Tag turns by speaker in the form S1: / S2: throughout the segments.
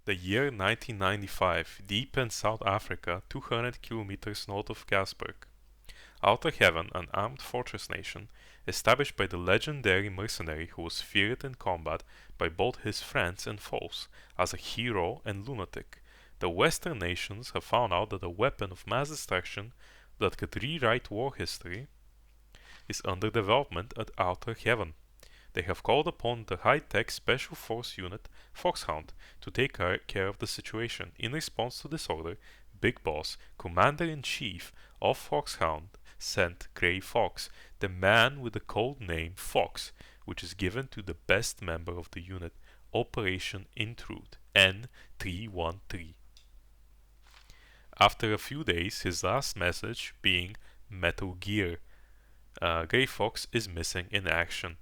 S1: The year 1995, deep in South Africa, 200 kilometers north of Gasburg. Outer Heaven, an armed fortress nation, established by the legendary mercenary who was feared in combat by both his friends and foes, as a hero and lunatic. The Western nations have found out that a weapon of mass destruction that could rewrite war history is under development at Outer Heaven. They have called upon the high-tech special force unit Foxhound to take care of the situation. In response to this order, Big Boss, Commander-in-Chief of Foxhound, sent Grey Fox, the man with the code name Fox, which is given to the best member of the unit, Operation Intrude, N313. After a few days, his last message being Metal Gear, Grey Fox is missing in action.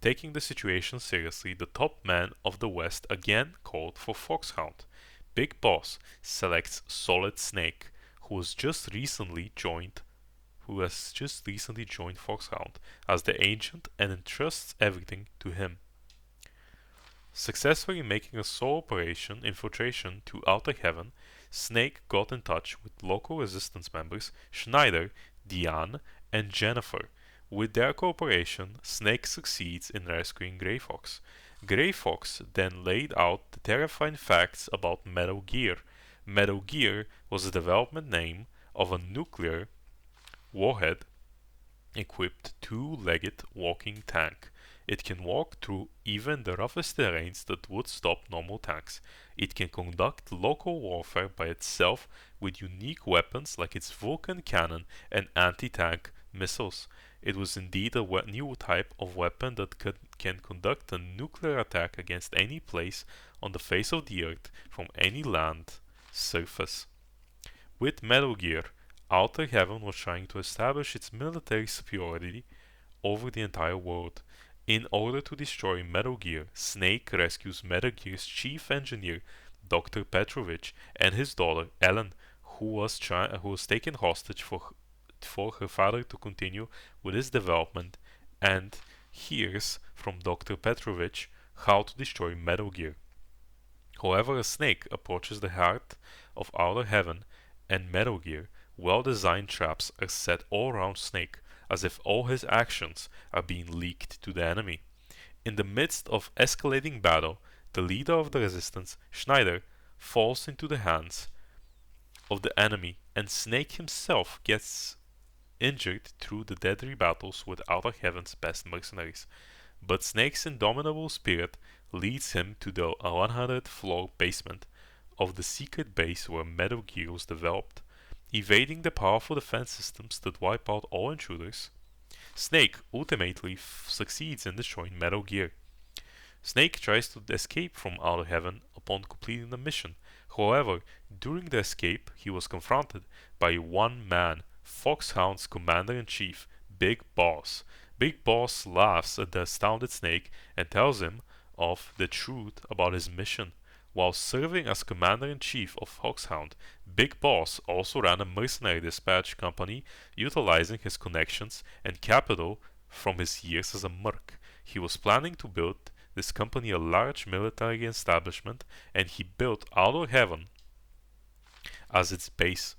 S1: Taking the situation seriously, the top man of the West again called for Foxhound. Big Boss selects Solid Snake, who has just recently joined Foxhound as the agent and entrusts everything to him. Successfully making a sole operation infiltration to Outer Heaven, Snake got in touch with local resistance members Schneider, Diane, and Jennifer. With their cooperation, Snake succeeds in rescuing Grey Fox. Grey Fox then laid out the terrifying facts about Metal Gear. Metal Gear was the development name of a nuclear warhead equipped two-legged walking tank. It can walk through even the roughest terrains that would stop normal tanks. It can conduct local warfare by itself with unique weapons like its Vulcan cannon and anti-tank missiles. It was indeed a new type of weapon that can conduct a nuclear attack against any place on the face of the earth from any land surface. With Metal Gear, Outer Heaven was trying to establish its military superiority over the entire world. In order to destroy Metal Gear, Snake rescues Metal Gear's chief engineer, Dr. Petrovich, and his daughter, Ellen, who was taken hostage for her father to continue with his development, and hears from Dr. Petrovich how to destroy Metal Gear. However, a snake approaches the heart of Outer Heaven, and Metal Gear, well-designed traps are set all around Snake, as if all his actions are being leaked to the enemy. In the midst of escalating battle, the leader of the resistance, Schneider, falls into the hands of the enemy, and Snake himself gets injured through the deadly battles with Outer Heaven's best mercenaries. But Snake's indomitable spirit leads him to the 100th floor basement of the secret base where Metal Gear was developed. Evading the powerful defense systems that wipe out all intruders, Snake ultimately succeeds in destroying Metal Gear. Snake tries to escape from Outer Heaven upon completing the mission. However, during the escape, he was confronted by one man, Foxhound's commander-in-chief, Big Boss. Big Boss laughs at the astounded Snake and tells him of the truth about his mission. While serving as commander-in-chief of Foxhound, Big Boss also ran a mercenary dispatch company utilizing his connections and capital from his years as a merc. He was planning to build this company a large military establishment, and he built Outer Heaven as its base.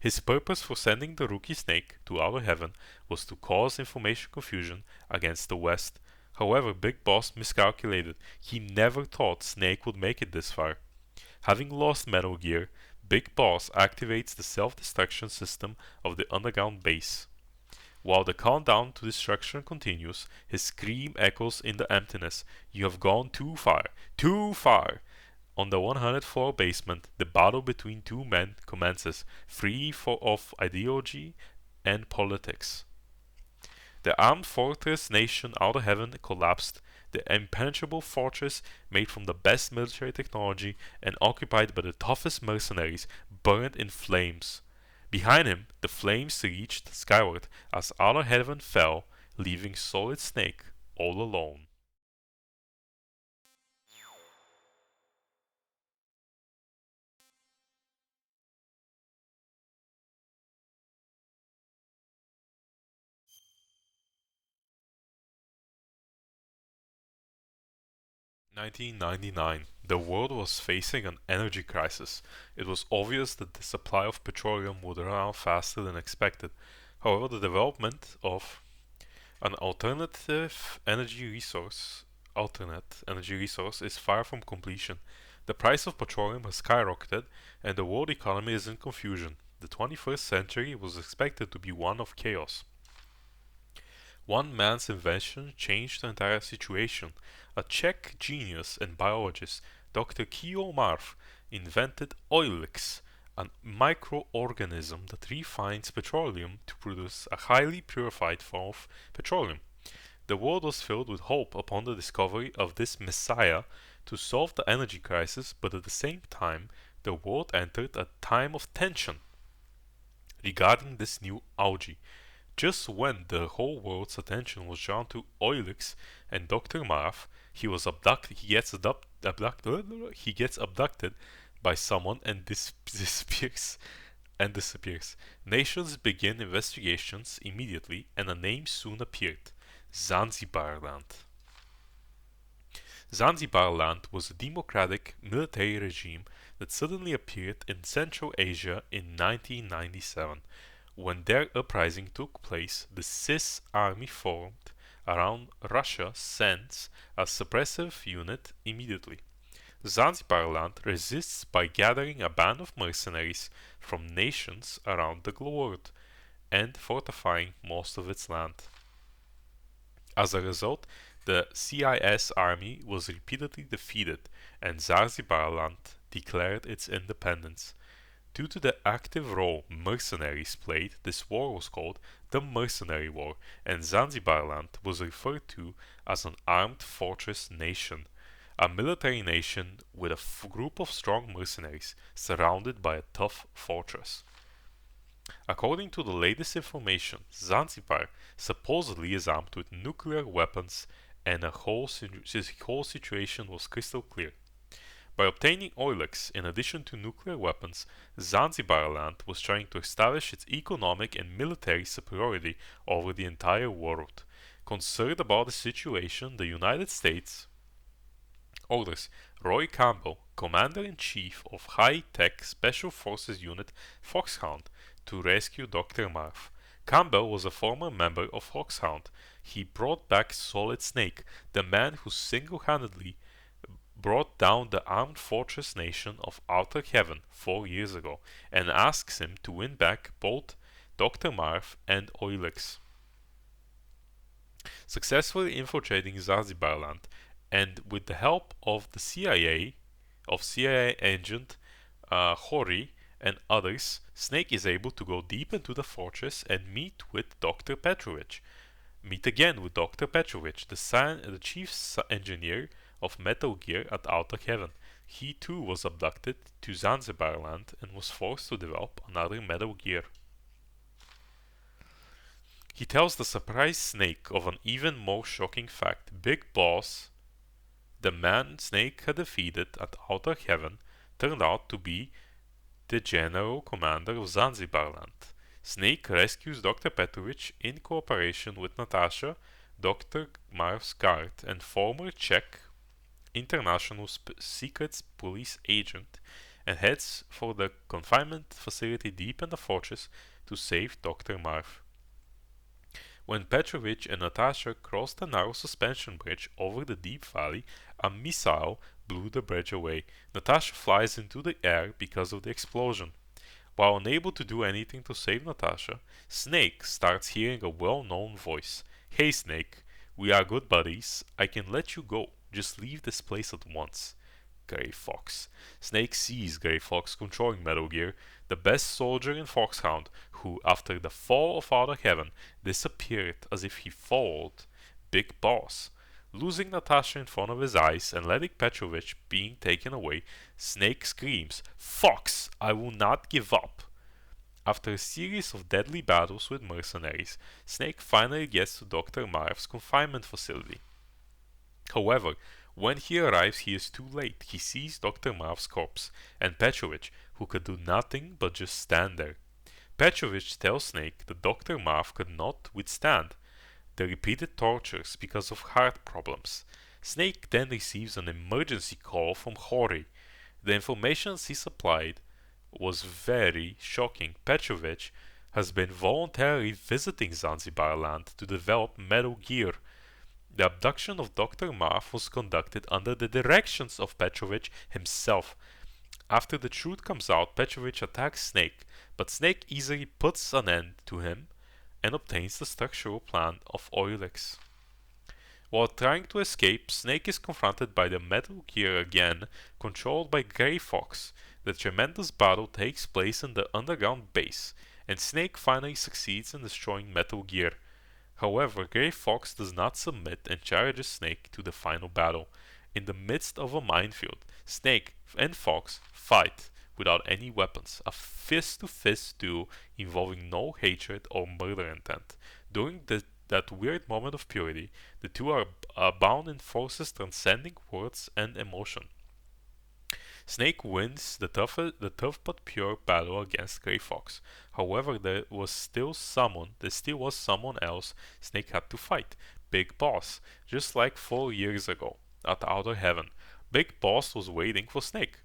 S1: His purpose for sending the rookie Snake to Outer Heaven was to cause information confusion against the West. However, Big Boss miscalculated. He never thought Snake would make it this far. Having lost Metal Gear, Big Boss activates the self-destruction system of the underground base. While the countdown to destruction continues, his scream echoes in the emptiness. You have gone too far. Too far! On the 100th floor basement, the battle between two men commences, free of ideology and politics. The armed fortress nation Outer Heaven collapsed. The impenetrable fortress, made from the best military technology and occupied by the toughest mercenaries, burned in flames. Behind him, the flames reached skyward as Outer Heaven fell, leaving Solid Snake all alone. "1999. The world was facing an energy crisis. It was obvious that the supply of petroleum would run out faster than expected. However, the development of an alternate energy resource is far from completion. The price of petroleum has skyrocketed and the world economy is in confusion. The 21st century was expected to be one of chaos. One man's invention changed the entire situation. A Czech genius and biologist, Dr. Kio Marv, invented oilix, a microorganism that refines petroleum to produce a highly purified form of petroleum. The world was filled with hope upon the discovery of this messiah to solve the energy crisis, but at the same time, the world entered a time of tension regarding this new algae. Just when the whole world's attention was drawn to Oilix and Dr. Marv, he gets abducted by someone and disappears. Nations begin investigations immediately and a name soon appeared. Zanzibarland. Zanzibarland was a democratic military regime that suddenly appeared in Central Asia in 1997. When their uprising took place, the CIS army formed around Russia sends a suppressive unit immediately. Zanzibarland resists by gathering a band of mercenaries from nations around the world and fortifying most of its land. As a result, the CIS army was repeatedly defeated and Zanzibarland declared its independence. Due to the active role mercenaries played, this war was called the Mercenary War, and Zanzibarland was referred to as an armed fortress nation, a military nation with a group of strong mercenaries surrounded by a tough fortress. According to the latest information, Zanzibar supposedly is armed with nuclear weapons and the whole situation was crystal clear. By obtaining oilix in addition to nuclear weapons, Zanzibarland was trying to establish its economic and military superiority over the entire world. Concerned about the situation, the United States orders Roy Campbell, Commander-in-Chief of High-Tech Special Forces Unit Foxhound, to rescue Dr. Marv. Campbell was a former member of Foxhound. He brought back Solid Snake, the man who single-handedly brought down the armed fortress nation of Outer Heaven 4 years ago, and asks him to win back both Dr. Marv and Oilix. Successfully infiltrating Zanzibarland, and with the help of the CIA agent Hori and others, Snake is able to go deep into the fortress and meet again with Dr. Petrovich, the chief engineer of Metal Gear at Outer Heaven. He too was abducted to Zanzibarland and was forced to develop another Metal Gear. He tells the surprised Snake of an even more shocking fact. Big Boss, the man Snake had defeated at Outer Heaven, turned out to be the general commander of Zanzibarland. Snake rescues Dr. Petrovich in cooperation with Natasha, Dr. Marv's guard, and former Czech international secret police agent, and heads for the confinement facility deep in the fortress to save Dr. Marv. When Petrovich and Natasha crossed the narrow suspension bridge over the deep valley, a missile blew the bridge away. Natasha flies into the air because of the explosion. While unable to do anything to save Natasha, Snake starts hearing a well-known voice. "Hey Snake, we are good buddies. I can let you go. Just leave this place at once." Gray Fox. Snake sees Gray Fox controlling Metal Gear, the best soldier in Foxhound, who, after the fall of Outer Heaven, disappeared as if he followed Big Boss. Losing Natasha in front of his eyes and letting Petrovich being taken away, Snake screams, "Fox, I will not give up." After a series of deadly battles with mercenaries, Snake finally gets to Dr. Marv's confinement facility. However, when he arrives, he is too late. He sees Dr. Marv's corpse and Petrovich, who could do nothing but just stand there. Petrovich tells Snake that Dr. Marv could not withstand the repeated tortures because of heart problems. Snake then receives an emergency call from Hori. The information he supplied was very shocking. Petrovich has been voluntarily visiting Zanzibar land to develop Metal Gear. The abduction of Dr. Marth was conducted under the directions of Petrovich himself. After the truth comes out, Petrovich attacks Snake, but Snake easily puts an end to him and obtains the structural plan of Oryx. While trying to escape, Snake is confronted by the Metal Gear again, controlled by Grey Fox. The tremendous battle takes place in the underground base, and Snake finally succeeds in destroying Metal Gear. However, Grey Fox does not submit and challenges Snake to the final battle. In the midst of a minefield, Snake and Fox fight without any weapons, a fist-to-fist duel involving no hatred or murder intent. During that weird moment of purity, the two are bound in forces transcending words and emotion. Snake wins the tough but pure battle against Grey Fox. However, there still was someone else Snake had to fight, Big Boss, just like 4 years ago at Outer Heaven. Big Boss was waiting for Snake.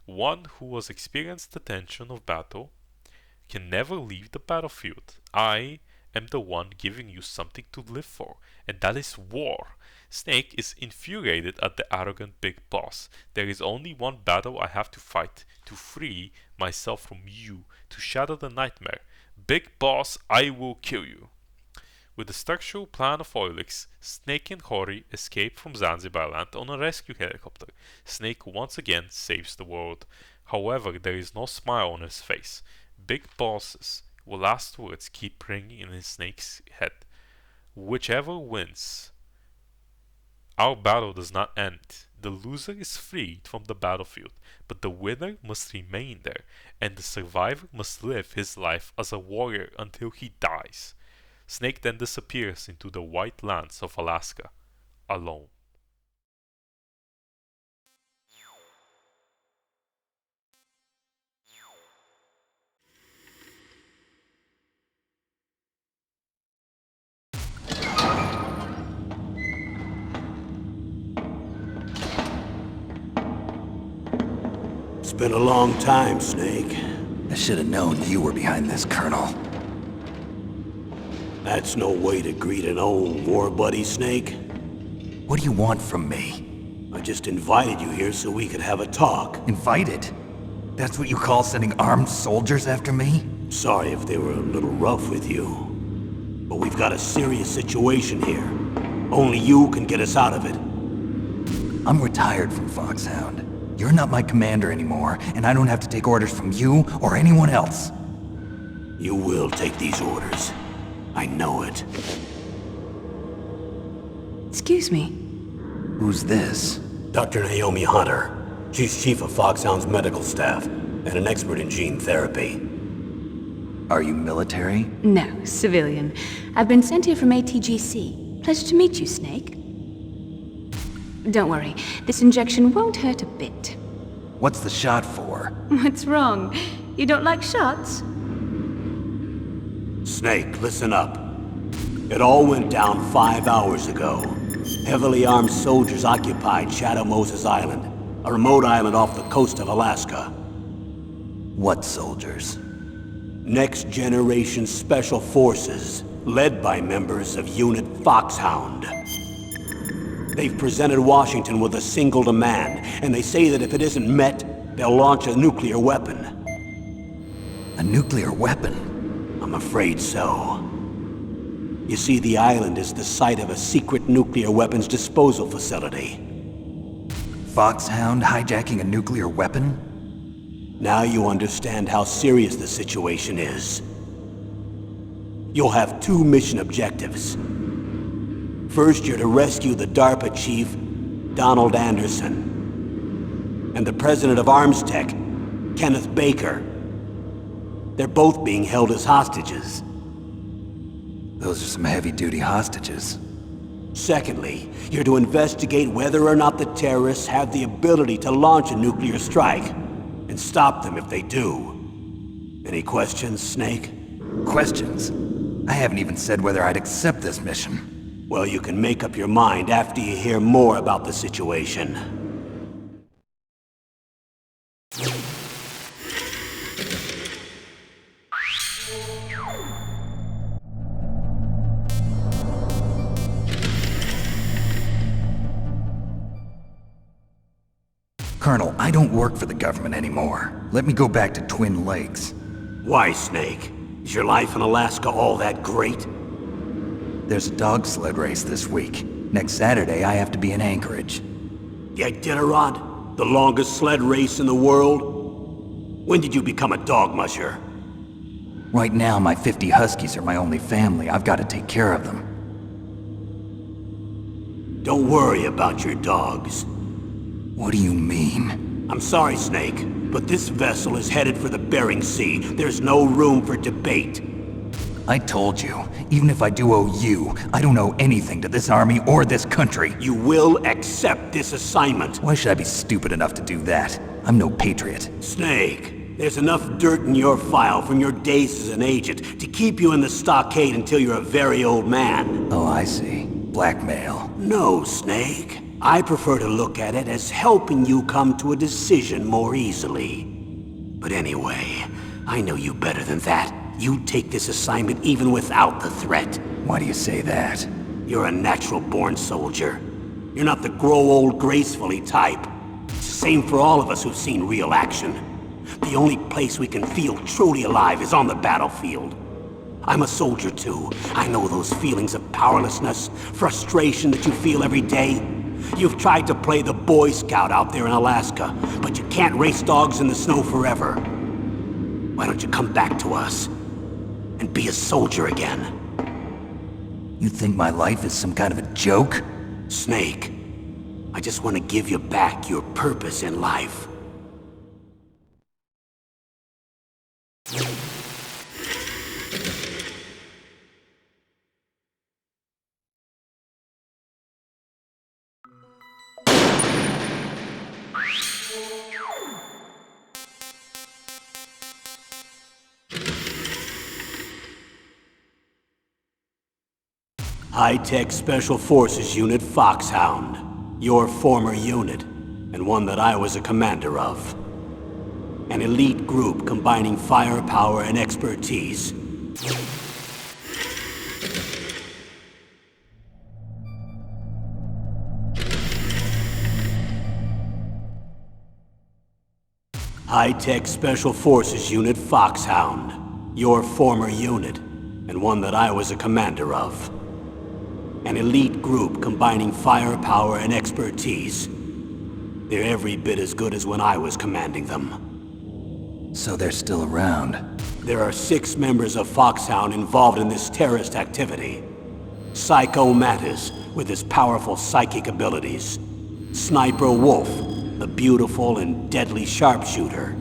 S1: One who has experienced the tension of battle can never leave the battlefield. I am the one giving you something to live for, and that is war. Snake is infuriated at the arrogant Big Boss. There is only one battle I have to fight, to free myself from you, to shatter the nightmare. Big Boss, I will kill you. With the structural plan of Oryx, Snake and Hori escape from Zanzibar land on a rescue helicopter. Snake once again saves the world. However, there is no smile on his face. Big Boss's last words keep ringing in his Snake's head. Whichever wins, our battle does not end. The loser is freed from the battlefield, but the winner must remain there, and the survivor must live his life as a warrior until he dies. Snake then disappears into the white lands of Alaska, alone.
S2: It's been a long time, Snake.
S3: I should have known you were behind this, Colonel.
S2: That's no way to greet an old war buddy, Snake.
S3: What do you want from me?
S2: I just invited you here so we could have a talk.
S3: Invited? That's what you call sending armed soldiers after me?
S2: Sorry if they were a little rough with you. But we've got a serious situation here. Only you can get us out of it.
S3: I'm retired from Foxhound. You're not my commander anymore, and I don't have to take orders from you or anyone else.
S2: You will take these orders. I know it.
S4: Excuse me.
S3: Who's this?
S2: Dr. Naomi Hunter. She's chief of Foxhound's medical staff, and an expert in gene therapy.
S3: Are you military?
S4: No, civilian. I've been sent here from ATGC. Pleasure to meet you, Snake. Don't worry, this injection won't hurt a bit.
S3: What's the shot for?
S4: What's wrong? You don't like shots?
S2: Snake, listen up. It all went down 5 hours ago. Heavily armed soldiers occupied Shadow Moses Island, a remote island off the coast of Alaska.
S3: What soldiers?
S2: Next Generation Special Forces, led by members of Unit Foxhound. They've presented Washington with a single demand, and they say that if it isn't met, they'll launch a nuclear weapon.
S3: A nuclear weapon?
S2: I'm afraid so. You see, the island is the site of a secret nuclear weapons disposal facility.
S3: Foxhound hijacking a nuclear weapon?
S2: Now you understand how serious the situation is. You'll have 2 mission objectives. First, you're to rescue the DARPA chief, Donald Anderson, and the president of Arms Tech, Kenneth Baker. They're both being held as hostages.
S3: Those are some heavy-duty hostages.
S2: Secondly, you're to investigate whether or not the terrorists have the ability to launch a nuclear strike, and stop them if they do. Any questions, Snake?
S3: Questions? I haven't even said whether I'd accept this mission.
S2: Well, you can make up your mind after you hear more about the situation.
S3: Colonel, I don't work for the government anymore. Let me go back to Twin Lakes.
S2: Why, Snake? Is your life in Alaska all that great?
S3: There's a dog sled race this week. Next Saturday, I have to be in Anchorage.
S2: The Iditarod? The longest sled race in the world? When did you become a dog musher?
S3: Right now, my 50 huskies are my only family. I've got to take care of them.
S2: Don't worry about your dogs.
S3: What do you mean?
S2: I'm sorry, Snake, but this vessel is headed for the Bering Sea. There's no room for debate.
S3: I told you, even if I do owe you, I don't owe anything to this army or this country.
S2: You will accept this assignment.
S3: Why should I be stupid enough to do that? I'm no patriot.
S2: Snake, there's enough dirt in your file from your days as an agent to keep you in the stockade until you're a very old man.
S3: Oh, I see. Blackmail.
S2: No, Snake. I prefer to look at it as helping you come to a decision more easily. But anyway, I know you better than that. You'd take this assignment even without the threat.
S3: Why do you say that?
S2: You're a natural-born soldier. You're not the grow old gracefully type. It's the same for all of us who've seen real action. The only place we can feel truly alive is on the battlefield. I'm a soldier too. I know those feelings of powerlessness, frustration that you feel every day. You've tried to play the Boy Scout out there in Alaska, but you can't race dogs in the snow forever. Why don't you come back to us and be a soldier again?
S3: You think my life is some kind of a joke?
S2: Snake, I just want to give you back your purpose in life. High-Tech Special Forces Unit Foxhound. Your former unit, and one that I was a commander of. An elite group combining firepower and expertise. High-Tech Special Forces Unit Foxhound. Your former unit, and one that I was a commander of. An elite group combining firepower and expertise. They're every bit as good as when I was commanding them.
S3: So they're still around.
S2: There are 6 members of Foxhound involved in this terrorist activity. Psycho Mattis, with his powerful psychic abilities. Sniper Wolf, the beautiful and deadly sharpshooter.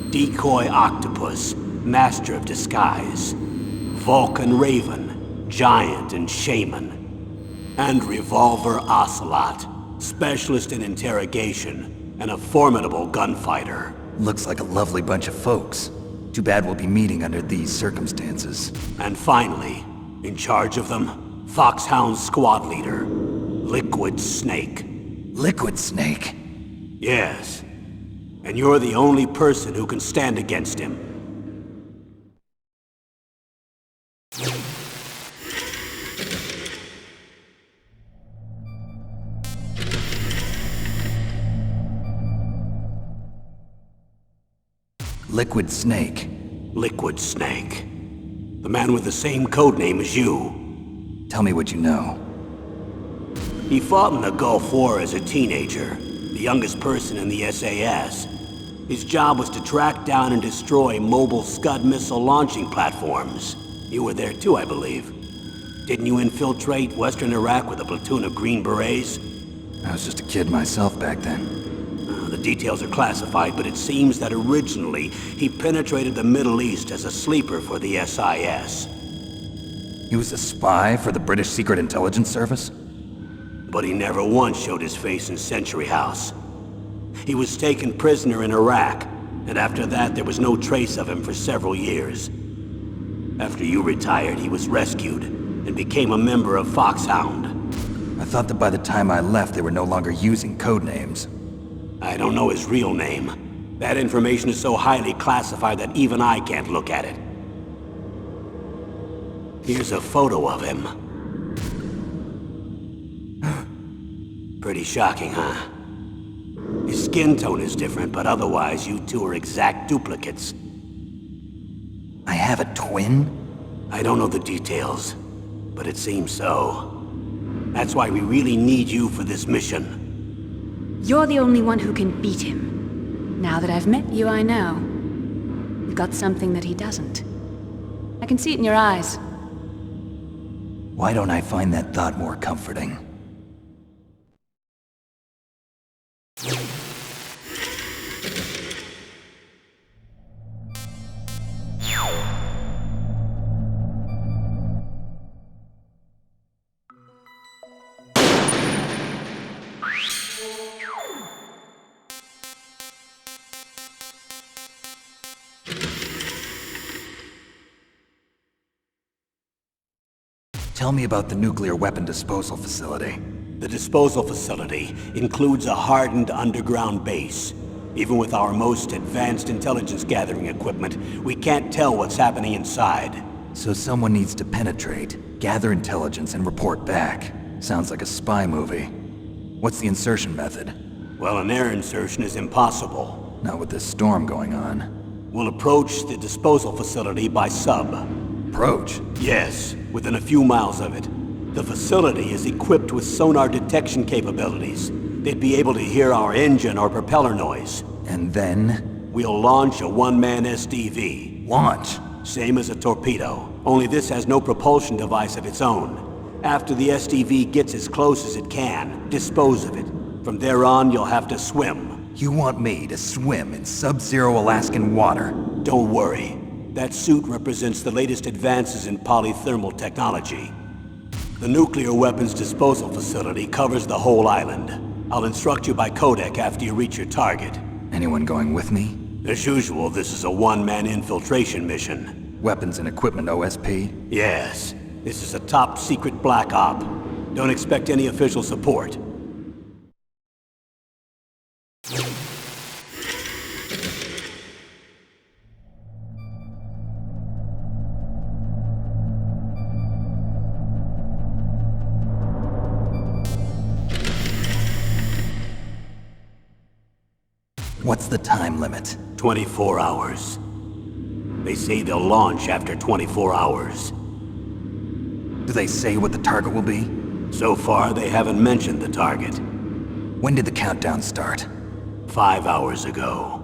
S2: Decoy Octopus, master of disguise. Vulcan Raven, giant and shaman. And Revolver Ocelot, specialist in interrogation and a formidable gunfighter.
S3: Looks like a lovely bunch of folks. Too bad we'll be meeting under these circumstances.
S2: And finally, in charge of them, Foxhound's squad leader, Liquid Snake.
S3: Liquid Snake?
S2: Yes. And you're the only person who can stand against him.
S3: Liquid Snake.
S2: Liquid Snake. The man with the same codename as you.
S3: Tell me what you know.
S2: He fought in the Gulf War as a teenager, the youngest person in the SAS. His job was to track down and destroy mobile Scud missile launching platforms. You were there too, I believe. Didn't you infiltrate Western Iraq with a platoon of Green Berets?
S3: I was just a kid myself back then.
S2: The details are classified, but it seems that originally he penetrated the Middle East as a sleeper for the SIS.
S3: He was a spy for the British Secret Intelligence Service?
S2: But he never once showed his face in Century House. He was taken prisoner in Iraq, and after that there was no trace of him for several years. After you retired, he was rescued and became a member of Foxhound.
S3: I thought that by the time I left, they were no longer using code names.
S2: I don't know his real name. That information is so highly classified that even I can't look at it. Here's a photo of him. Pretty shocking, huh? His skin tone is different, but otherwise you two are exact duplicates.
S3: I have a twin?
S2: I don't know the details, but it seems so. That's why we really need you for this mission.
S4: You're the only one who can beat him. Now that I've met you, I know. You've got something that he doesn't. I can see it in your eyes.
S3: Why don't I find that thought more comforting? Tell me about the nuclear weapon disposal facility.
S2: The disposal facility includes a hardened underground base. Even with our most advanced intelligence gathering equipment, we can't tell what's happening inside.
S3: So someone needs to penetrate, gather intelligence, and report back. Sounds like a spy movie. What's the insertion method?
S2: Well, an air insertion is impossible.
S3: Not with this storm going on.
S2: We'll approach the disposal facility by sub.
S3: Approach?
S2: Yes, within a few miles of it. The facility is equipped with sonar detection capabilities. They'd be able to hear our engine or propeller noise.
S3: And then?
S2: We'll launch a one-man SDV.
S3: Launch?
S2: Same as a torpedo, only this has no propulsion device of its own. After the SDV gets as close as it can, dispose of it. From there on, you'll have to swim.
S3: You want me to swim in sub-zero Alaskan water?
S2: Don't worry. That suit represents the latest advances in polythermal technology. The nuclear weapons disposal facility covers the whole island. I'll instruct you by Codec after you reach your target.
S3: Anyone going with me?
S2: As usual, this is a one-man infiltration mission.
S3: Weapons and equipment OSP?
S2: Yes. This is a top-secret black op. Don't expect any official support.
S3: What's the time limit?
S2: 24 hours. They say they'll launch after 24 hours.
S3: Do they say what the target will be?
S2: So far, they haven't mentioned the target.
S3: When did the countdown start?
S2: 5 hours ago.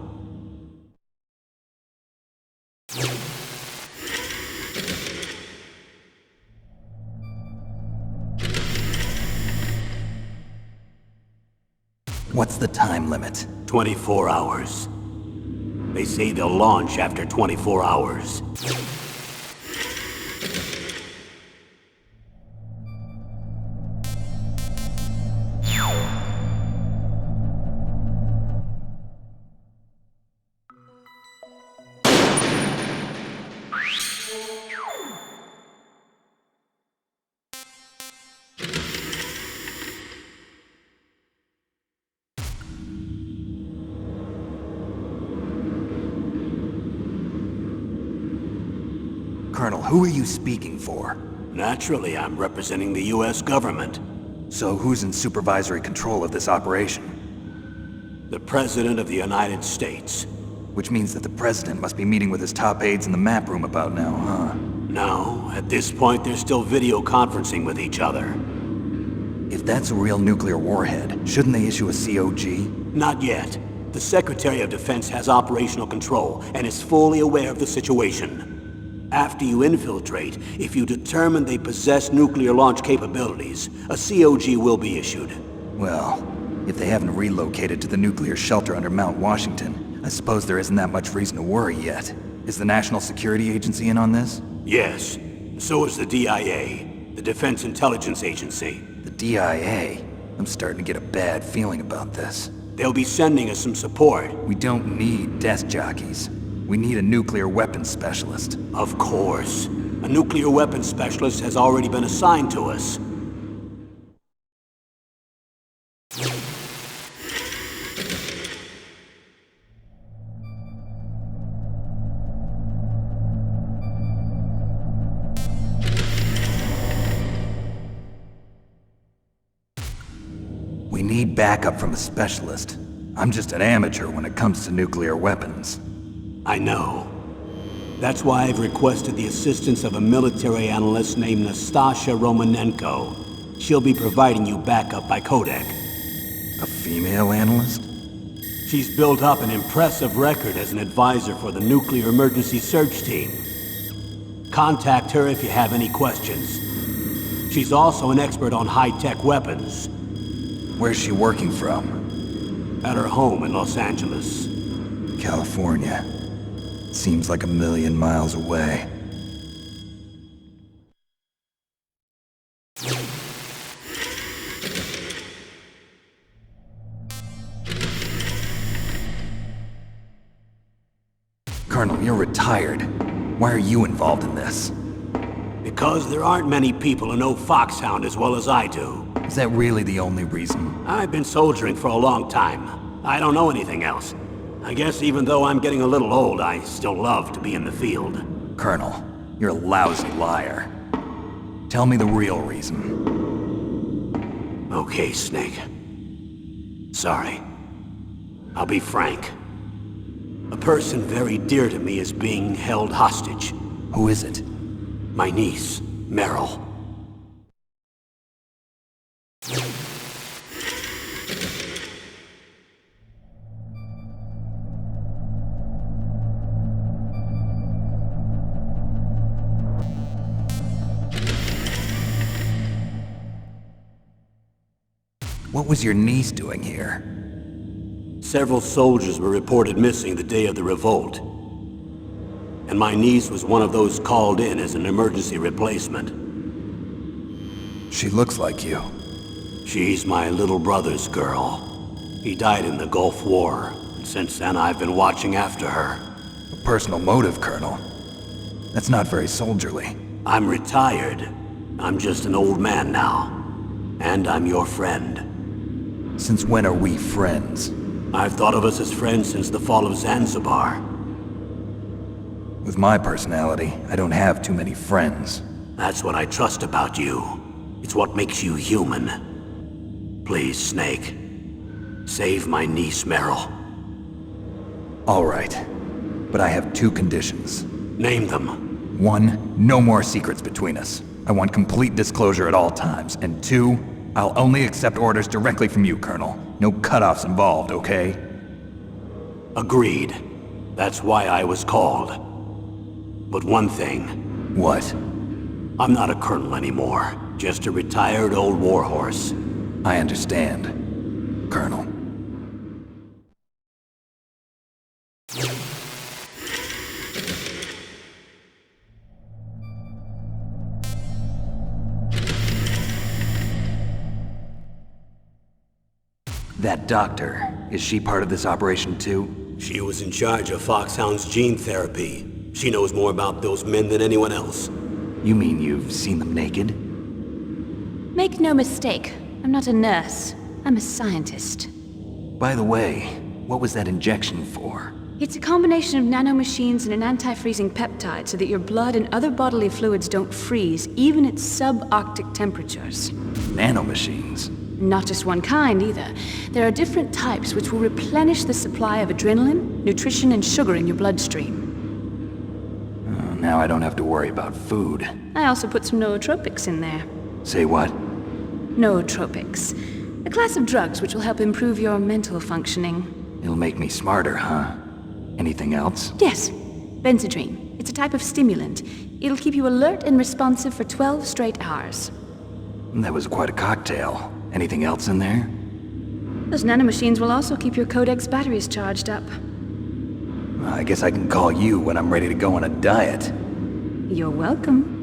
S3: What's the time limit?
S2: 24 hours. They say they'll launch after 24 hours.
S3: Colonel, who are you speaking for?
S2: Naturally, I'm representing the US government.
S3: So who's in supervisory control of this operation?
S2: The President of the United States.
S3: Which means that the President must be meeting with his top aides in the map room about now, huh?
S2: No, at this point they're still video conferencing with each other.
S3: If that's a real nuclear warhead, shouldn't they issue a COG?
S2: Not yet. The Secretary of Defense has operational control and is fully aware of the situation. After you infiltrate, if you determine they possess nuclear launch capabilities, a COG will be issued.
S3: Well, if they haven't relocated to the nuclear shelter under Mount Washington, I suppose there isn't that much reason to worry yet. Is the National Security Agency in on this?
S2: Yes. So is the DIA, the Defense Intelligence Agency.
S3: The DIA? I'm starting to get a bad feeling about this.
S2: They'll be sending us some support.
S3: We don't need desk jockeys. We need a nuclear weapons specialist.
S2: Of course. A nuclear weapons specialist has already been assigned to us.
S3: We need backup from a specialist. I'm just an amateur when it comes to nuclear weapons.
S2: I know. That's why I've requested the assistance of a military analyst named Nastasha Romanenko. She'll be providing you backup by Codec.
S3: A female analyst?
S2: She's built up an impressive record as an advisor for the Nuclear Emergency Search Team. Contact her if you have any questions. She's also an expert on high-tech weapons.
S3: Where's she working from?
S2: At her home in Los Angeles.
S3: California. Seems like a million miles away. Colonel, you're retired. Why are you involved in this?
S2: Because there aren't many people who know Foxhound as well as I do.
S3: Is that really the only reason?
S2: I've been soldiering for a long time. I don't know anything else. I guess even though I'm getting a little old, I still love to be in the field.
S3: Colonel, you're a lousy liar. Tell me the real reason.
S2: Okay, Snake. Sorry. I'll be frank. A person very dear to me is being held hostage.
S3: Who is it?
S2: My niece, Meryl.
S3: What was your niece doing here?
S2: Several soldiers were reported missing the day of the revolt. And my niece was one of those called in as an emergency replacement.
S3: She looks like you.
S2: She's my little brother's girl. He died in the Gulf War, and since then I've been watching after her.
S3: A personal motive, Colonel. That's not very soldierly.
S2: I'm retired. I'm just an old man now. And I'm your friend.
S3: Since when are we friends?
S2: I've thought of us as friends since the fall of Zanzibar.
S3: With my personality, I don't have too many friends.
S2: That's what I trust about you. It's what makes you human. Please, Snake. Save my niece, Meryl.
S3: All right. But I have two conditions.
S2: Name them.
S3: 1, no more secrets between us. I want complete disclosure at all times. And 2, I'll only accept orders directly from you, Colonel. No cutoffs involved, okay?
S2: Agreed. That's why I was called. But one thing.
S3: What?
S2: I'm not a colonel anymore. Just a retired old warhorse.
S3: I understand, Colonel. That doctor, is she part of this operation too?
S2: She was in charge of Foxhound's gene therapy. She knows more about those men than anyone else.
S3: You mean you've seen them naked?
S4: Make no mistake, I'm not a nurse. I'm a scientist.
S3: By the way, what was that injection for?
S4: It's a combination of nanomachines and an anti-freezing peptide so that your blood and other bodily fluids don't freeze, even at subarctic temperatures.
S3: Nanomachines?
S4: Not just one kind, either. There are different types which will replenish the supply of adrenaline, nutrition, and sugar in your bloodstream.
S3: Now I don't have to worry about food.
S4: I also put some nootropics in there.
S3: Say what?
S4: Nootropics. A class of drugs which will help improve your mental functioning.
S3: It'll make me smarter, huh? Anything else?
S4: Yes. Benzodrine. It's a type of stimulant. It'll keep you alert and responsive for 12 straight hours.
S3: That was quite a cocktail. Anything else in there?
S4: Those nanomachines will also keep your Codec's batteries charged up.
S3: I guess I can call you when I'm ready to go on a diet.
S4: You're welcome.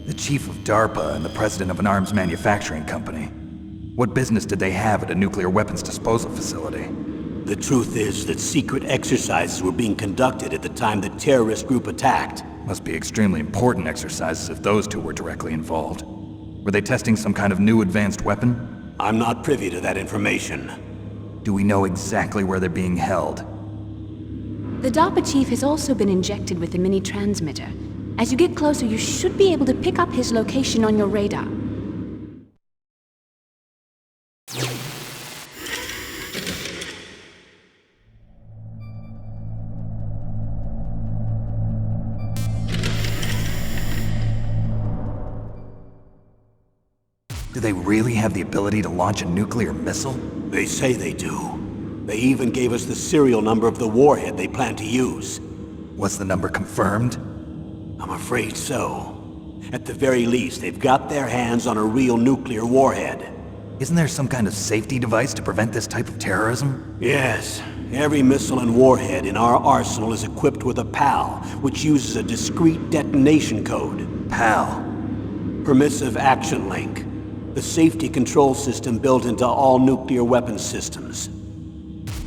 S3: The chief of DARPA and the president of an arms manufacturing company. What business did they have at a nuclear weapons disposal facility?
S2: The truth is that secret exercises were being conducted at the time the terrorist group attacked.
S3: Must be extremely important exercises if those two were directly involved. Were they testing some kind of new advanced weapon?
S2: I'm not privy to that information.
S3: Do we know exactly where they're being held?
S4: The DARPA chief has also been injected with a mini transmitter. As you get closer, you should be able to pick up his location on your radar.
S3: Do they really have the ability to launch a nuclear missile?
S2: They say they do. They even gave us the serial number of the warhead they plan to use.
S3: Was the number confirmed?
S2: I'm afraid so. At the very least, they've got their hands on a real nuclear warhead.
S3: Isn't there some kind of safety device to prevent this type of terrorism?
S2: Yes. Every missile and warhead in our arsenal is equipped with a PAL, which uses a discrete detonation code.
S3: PAL.
S2: Permissive Action Link. The safety control system built into all nuclear weapons systems.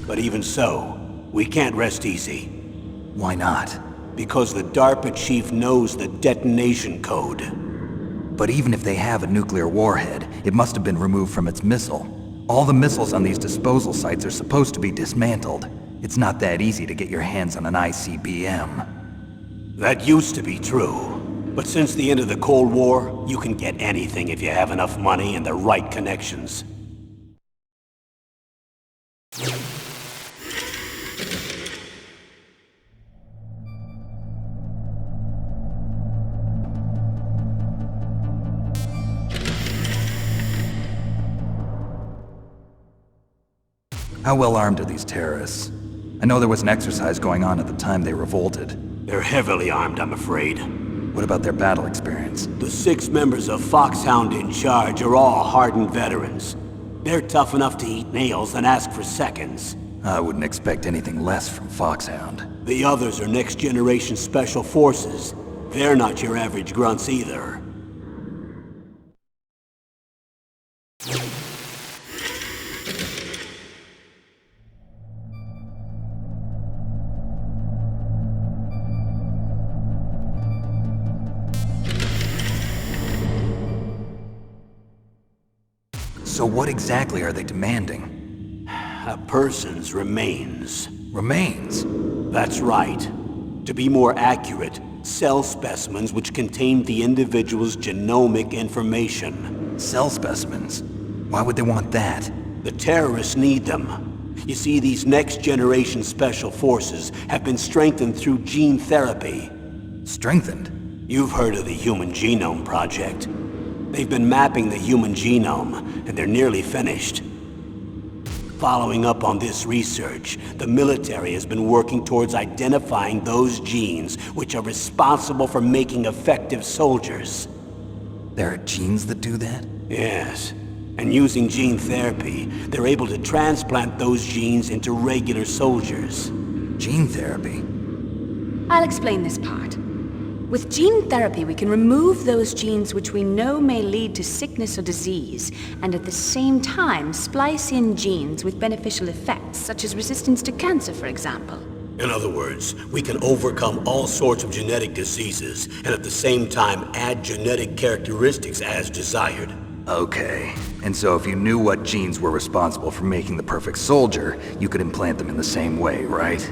S2: But even so, we can't rest easy.
S3: Why not?
S2: Because the DARPA chief knows the detonation code.
S3: But even if they have a nuclear warhead, it must have been removed from its missile. All the missiles on these disposal sites are supposed to be dismantled. It's not that easy to get your hands on an ICBM.
S2: That used to be true. But since the end of the Cold War, you can get anything if you have enough money and the right connections.
S3: How well armed are these terrorists? I know there was an exercise going on at the time they revolted.
S2: They're heavily armed, I'm afraid.
S3: What about their battle experience?
S2: The 6 members of Foxhound in charge are all hardened veterans. They're tough enough to eat nails and ask for seconds.
S3: I wouldn't expect anything less from Foxhound.
S2: The others are next-generation special forces. They're not your average grunts either.
S3: So what exactly are they demanding?
S2: A person's remains.
S3: Remains?
S2: That's right. To be more accurate, cell specimens which contain the individual's genomic information.
S3: Cell specimens? Why would they want that?
S2: The terrorists need them. You see, these next-generation special forces have been strengthened through gene therapy.
S3: Strengthened?
S2: You've heard of the Human Genome Project. They've been mapping the human genome, and they're nearly finished. Following up on this research, the military has been working towards identifying those genes which are responsible for making effective soldiers.
S3: There are genes that do that?
S2: Yes. And using gene therapy, they're able to transplant those genes into regular soldiers.
S3: Gene therapy?
S4: I'll explain this part. With gene therapy, we can remove those genes which we know may lead to sickness or disease, and at the same time splice in genes with beneficial effects, such as resistance to cancer, for example.
S2: In other words, we can overcome all sorts of genetic diseases, and at the same time add genetic characteristics as desired.
S3: Okay. And so if you knew what genes were responsible for making the perfect soldier, you could implant them in the same way, right?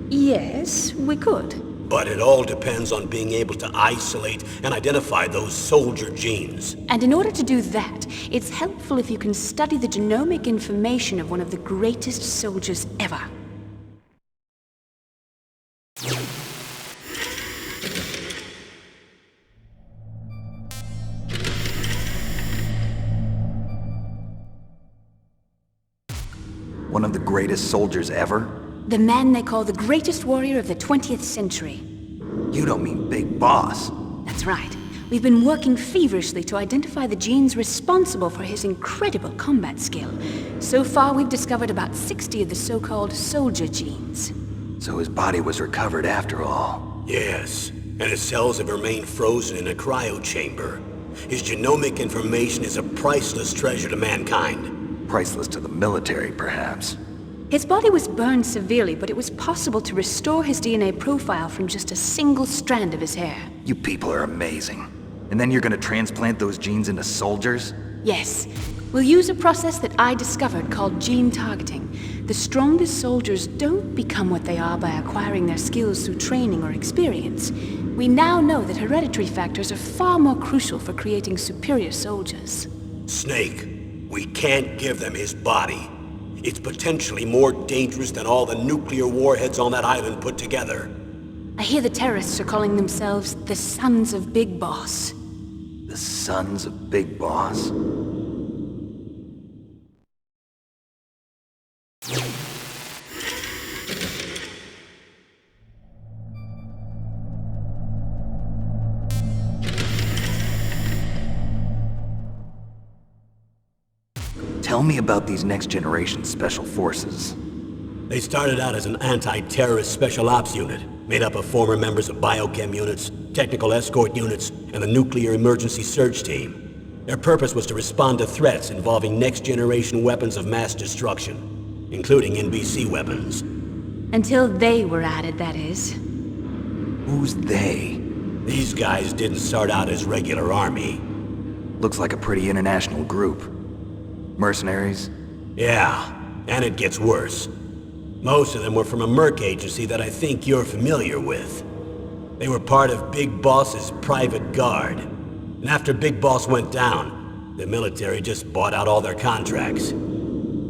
S4: Yes, we could.
S2: But it all depends on being able to isolate and identify those soldier genes.
S4: And in order to do that, it's helpful if you can study the genomic information of one of the greatest soldiers ever.
S3: One of the greatest soldiers ever?
S4: The man they call the greatest warrior of the 20th century.
S3: You don't mean Big Boss.
S4: That's right. We've been working feverishly to identify the genes responsible for his incredible combat skill. So far, we've discovered about 60 of the so-called soldier genes.
S3: So his body was recovered after all.
S2: Yes. and his cells have remained frozen in a cryo chamber. His genomic information is a priceless treasure to mankind.
S3: Priceless to the military, perhaps.
S4: His body was burned severely, but it was possible to restore his DNA profile from just a single strand of his hair.
S3: You people are amazing. And then you're gonna transplant those genes into soldiers?
S4: Yes. We'll use a process that I discovered called gene targeting. The strongest soldiers don't become what they are by acquiring their skills through training or experience. We now know that hereditary factors are far more crucial for creating superior soldiers.
S2: Snake, we can't give them his body. It's potentially more dangerous than all the nuclear warheads on that island put together.
S4: I hear the terrorists are calling themselves the Sons of Big Boss.
S3: The Sons of Big Boss? Tell me about these next-generation special forces.
S2: They started out as an anti-terrorist special ops unit, made up of former members of biochem units, technical escort units, and the nuclear emergency search team. Their purpose was to respond to threats involving next-generation weapons of mass destruction, including NBC weapons.
S4: Until they were added, that is.
S3: Who's they?
S2: These guys didn't start out as regular army.
S3: Looks like a pretty international group. Mercenaries?
S2: Yeah, and it gets worse. Most of them were from a merc agency that I think you're familiar with. They were part of Big Boss's private guard. And after Big Boss went down, the military just bought out all their contracts.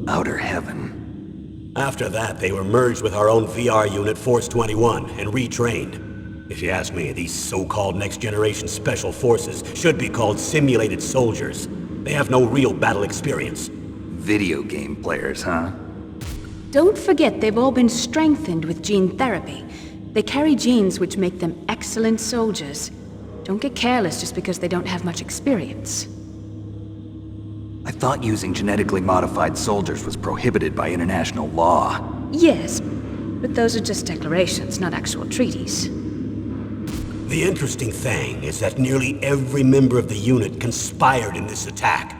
S3: Outer heaven.
S2: After that, they were merged with our own VR unit, Force 21, and retrained. If you ask me, these so-called next-generation special forces should be called simulated soldiers. They have no real battle experience.
S3: Video game players, huh?
S4: Don't forget they've all been strengthened with gene therapy. They carry genes which make them excellent soldiers. Don't get careless just because they don't have much experience.
S3: I thought using genetically modified soldiers was prohibited by international law.
S4: Yes, but those are just declarations, not actual treaties.
S2: The interesting thing is that nearly every member of the unit conspired in this attack.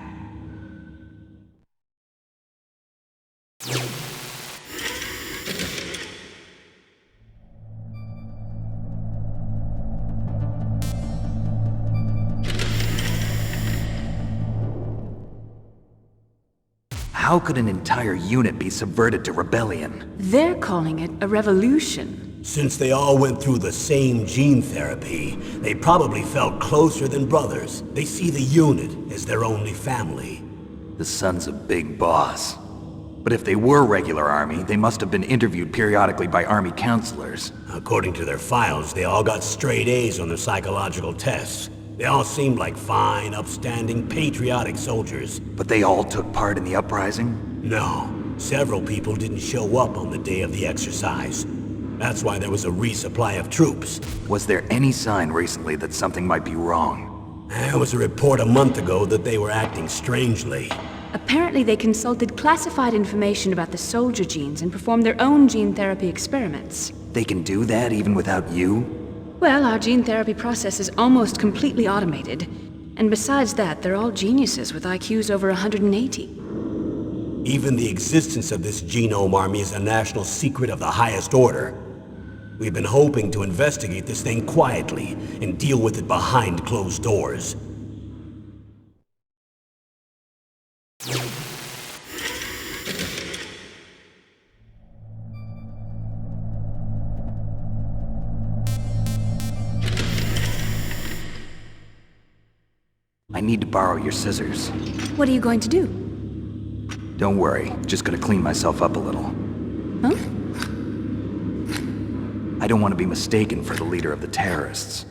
S3: How could an entire unit be subverted to rebellion?
S4: They're calling it a revolution.
S2: Since they all went through the same gene therapy, they probably felt closer than brothers. They see the unit as their only family.
S3: The Sons of Big Boss. But if they were regular army, they must have been interviewed periodically by army counselors.
S2: According to their files, they all got straight A's on their psychological tests. They all seemed like fine, upstanding, patriotic soldiers.
S3: But they all took part in the uprising?
S2: No. Several people didn't show up on the day of the exercise. That's why there was a resupply of troops.
S3: Was there any sign recently that something might be wrong?
S2: There was a report a month ago that they were acting strangely.
S4: Apparently they consulted classified information about the soldier genes and performed their own gene therapy experiments.
S3: They can do that even without you?
S4: Well, our gene therapy process is almost completely automated. And besides that, they're all geniuses with IQs over 180.
S2: Even the existence of this genome army is a national secret of the highest order. We've been hoping to investigate this thing quietly and deal with it behind closed doors.
S3: I need to borrow your scissors.
S4: What are you going to do?
S3: Don't worry, just gonna clean myself up a little.
S4: Huh?
S3: I don't want to be mistaken for the leader of the terrorists.